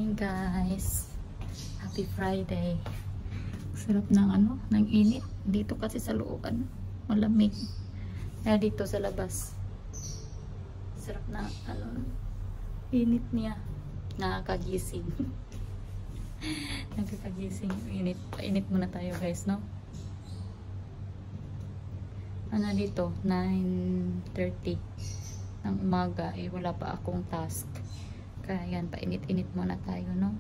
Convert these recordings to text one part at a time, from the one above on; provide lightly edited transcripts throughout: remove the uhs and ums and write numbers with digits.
morning guys. Happy Friday. Sarap ng ng init. Dito kasi sa loob malamig. Kaya dito sa labas. Sarap na init niya. Nakakagising. Nakakagising. Init muna tayo guys, no? Dito 9:30 ng umaga wala pa akong task. Kaya yan, painit-init muna tayo, no?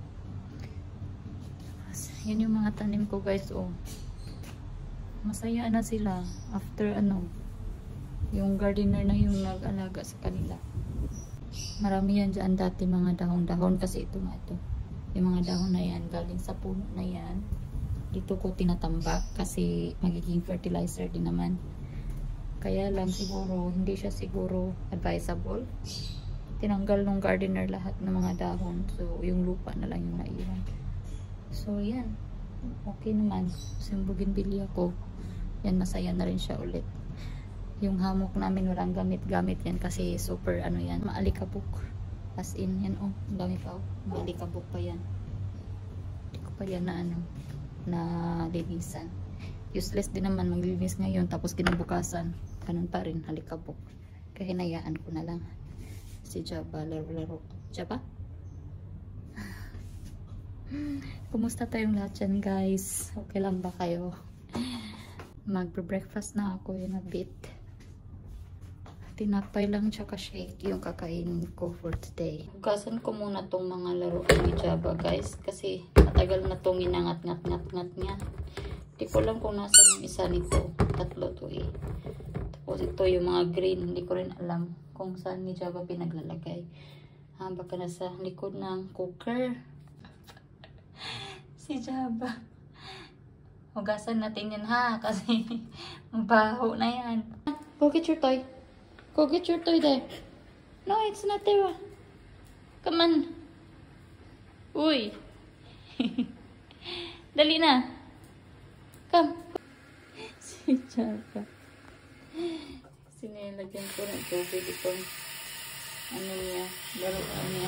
Yan yung mga tanim ko guys, oh. Masaya na sila after yung gardener na yung nag-alaga sa kanila. Marami yan dyan dati mga dahon-dahon kasi ito yung mga dahon na yan galing sa puno na yan. Dito ko tinatambak kasi magiging fertilizer din naman. Kaya lang siguro hindi siya siguro advisable. Tinanggal ng gardener lahat ng mga dahon. So, yung lupa na lang yung naiwan. So, yan. Okay naman. So, yung bougainvillea ko, yan, masaya na rin siya ulit. Yung hammock namin, walang gamit-gamit yan kasi super, yan, maalikabok. As in, yan, oh, ang dami pa, oh. Maalikabok pa yan. Hindi ko pa yan na linisan. Useless din naman maglinis ngayon, tapos kinabukasan, ganun pa rin, halikabok. Kaya hinayaan ko na lang. Si Jaba, laro-laro. Jaba? Kumusta tayong lahat dyan, guys? Okay lang ba kayo? Magbre-breakfast na ako in a bit. Tinapay lang tsaka shake yung kakainin ko for today. Hugasan ko muna tong mga laruan ni Jaba, guys. Kasi matagal na tong inangat-ngat-ngat niya. Hindi ko lang kung nasan yung isa nito. Tatlo to eh. Tapos ito yung mga green. Hindi ko rin alam kung saan ni Jaba pinaglalagay. Baka nasa likod ng cooker. Si Jaba. Hugasan natin yan ha. Kasi mabaho na yan. Go get your toy. Go get your toy there. No, it's not there. Come on. Uy. Dali na. Come. Si Jaba. Sinilagyan ko ng tubig itong niya, laruan niya.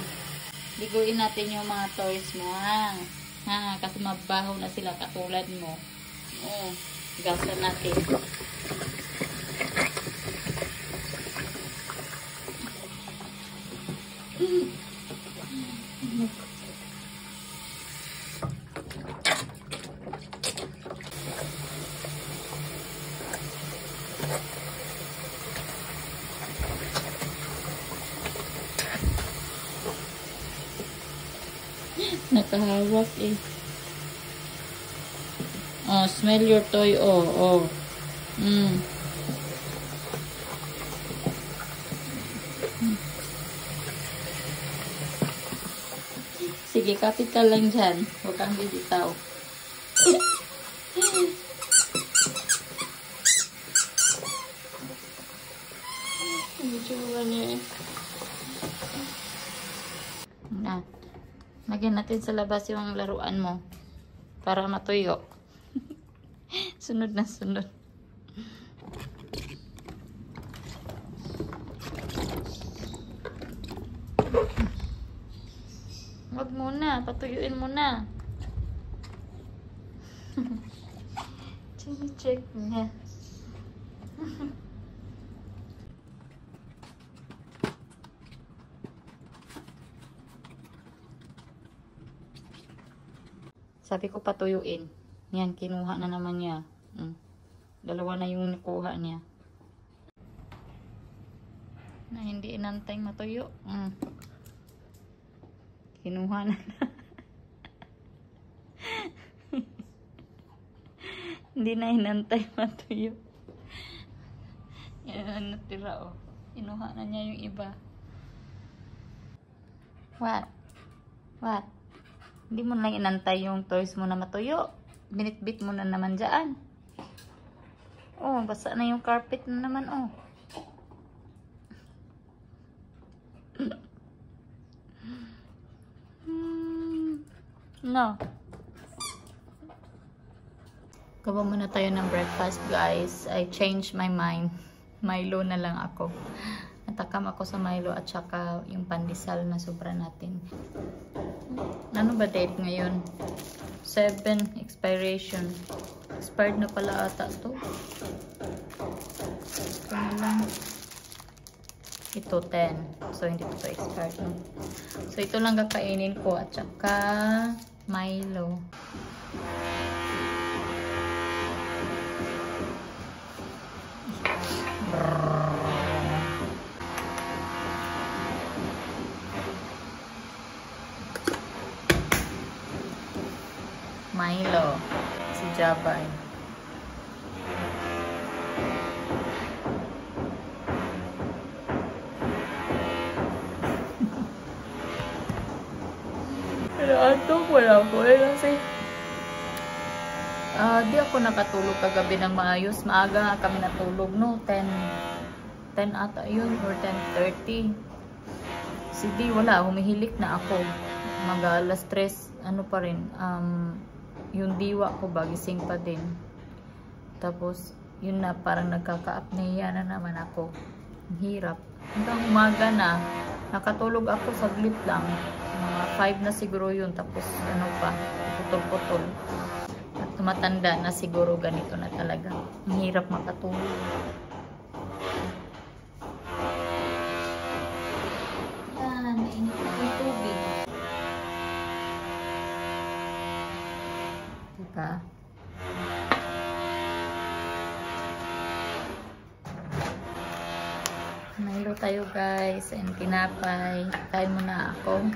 Liguin natin yung mga toys mo, ha? Kasi mabaho na sila katulad mo. Oo, gasan natin. Nakahawak eh. Oh, smell your toy. Oh. Sige, kapit ka lang dyan. Huwag kang bibitaw. Lagyan natin sa labas yung laruan mo para matuyo. Sunod na sunod. Wag muna, patuyuin muna. Check niya. Sabi ko patuyuin. Yan, kinuha na naman niya. Dalawa na yung nakuha niya. Na hindi inantay matuyo. Kinuha na. Hindi na inantay matuyo. Yan, natira oh. Kinuha na niya yung iba. What? Hindi mo lang inantay yung toys mo na matuyo. Binitbit mo na naman dyan. Oh, basa na yung carpet na naman, oh. No. Gawa muna tayo ng breakfast, guys. I changed my mind. Milo na lang ako. Natakam ako sa Milo at saka yung pandesal na sobra natin. Ano ba date ngayon? 7 expiration. Expired na pala ata to. Ito na lang. Ito 10. So hindi to expired, no? So ito lang kakainin ko at saka Milo. Milo. Si Jabay. Pero ato wala ko kasi di ako nakatulog kagabi ng maayos. Maaga nga kami natulog, no? 10 ata yun or 10:30. Sige, wala. Humihilik na ako. Mag-alas 3, ano pa rin. Yung diwa ko ba, gising pa din. Tapos, yun na, parang nagkaka-apnea na naman ako. Ang hirap. Hanggang umaga na, nakatulog ako saglit lang. Mga 5 na siguro yun. Tapos, ano pa, putol-putol. At tumatanda na siguro ganito na talaga. Ang hirap makatulog. Yan, mainit na yung tubig. Diba? Milo tayo guys, and tinapay. Kain muna ako.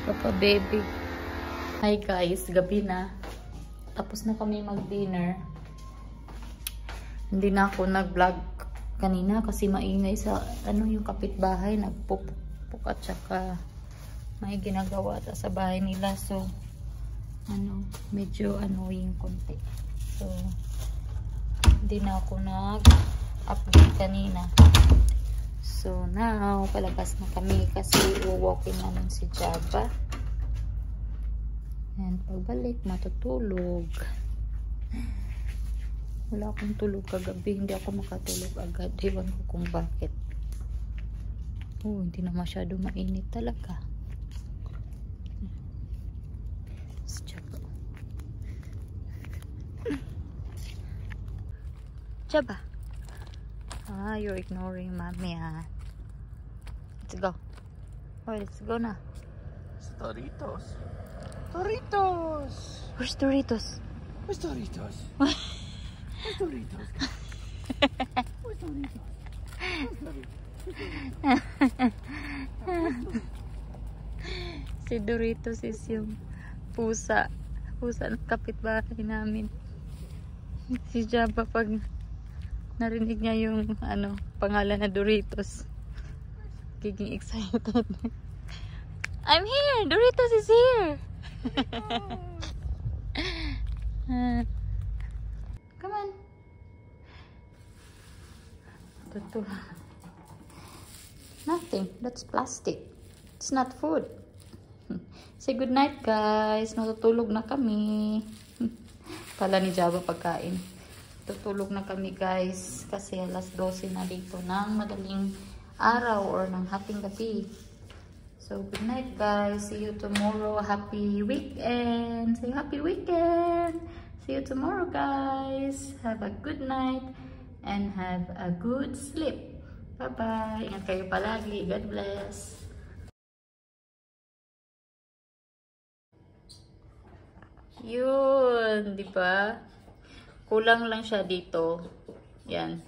Papa baby. Hi guys, gabi na. Tapos na kami mag-dinner. Hindi na ako nag-vlog kanina kasi maingay sa yung kapitbahay, nagpupuk at saka may ginagawa sa bahay nila. So medyo annoying konti. So hindi na ako nag-update kanina. So now, palabas na kami kasi walking namin si Jabba. And pagbalik, matutulog. Wala akong tulog kagabi. Hindi ako makatulog agad. Ewan ko kung bakit. Oh, hindi na masyado mainit talaga. Si Jabba. Jabba. You're ignoring mommy, Let's go. Alright, let's go na. Doritos. Doritos. Where's Doritos? Where's Doritos? Where's Doritos? Where's Doritos? Si Doritos is yung pusa. Pusa ng kapitbahay namin. Si Jabba pag narinig niya yung pangalan na Doritos, giging excited. I'm here! Doritos is here! Come on. Nothing. That's plastic. It's not food. Say good night guys. Natutulog na kami. Kala ni Jabba pagkain. Tutulog na kami guys kasi alas 12 na dito ng madaling araw or ng hating gabi. So good night guys, see you tomorrow. Happy weekend. Say happy weekend. See you tomorrow guys. Have a good night and have a good sleep. Bye bye. Ingat kayo palagi. God bless. Yun, di ba? Kulang lang siya dito. Yan.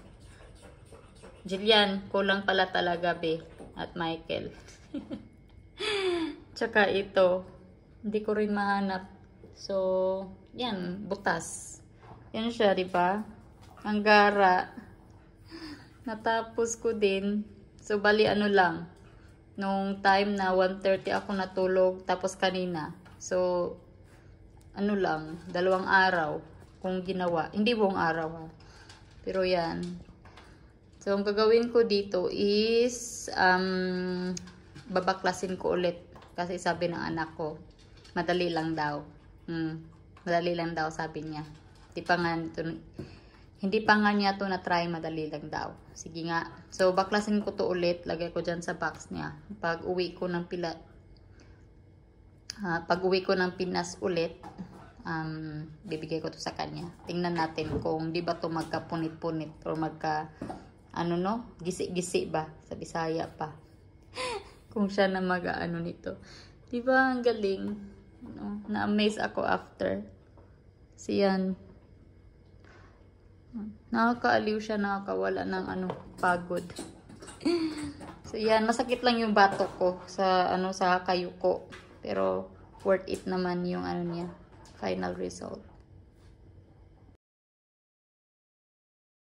Jillian, kulang pala talaga, be. At Michael. Tsaka ito. Hindi ko rin mahanap. So, yan. Butas. Yan siya, di ba? Ang gara. Natapos ko din. So, bali ano lang. Nung time na 1:30 ako natulog. Tapos kanina. So, ano lang. 2 araw kung ginawa. Hindi buong araw ha. Pero yan. So, ang gagawin ko dito is babaklasin ko ulit. Kasi sabi ng anak ko, madali lang daw. Madali lang daw sabi niya. Hindi pa nga niya to na-try, madali lang daw. Sige nga. So, baklasin ko to ulit. Lagay ko dyan sa box niya. Pag uwi ko ng Pinas ulit, bibigay ko to sa kanya. Tingnan natin kung di ba to magkapunit-punit or gisi-gisi ba? Sa Bisaya pa. Kung siya na mag-ano nito. Di ba ang galing? Na-amaze ako after. Siyan. Nakakaaliw siya, nakakawala ng pagod. So yan, masakit lang yung batok ko sa sa kayuko. Pero worth it naman yung niya, final result.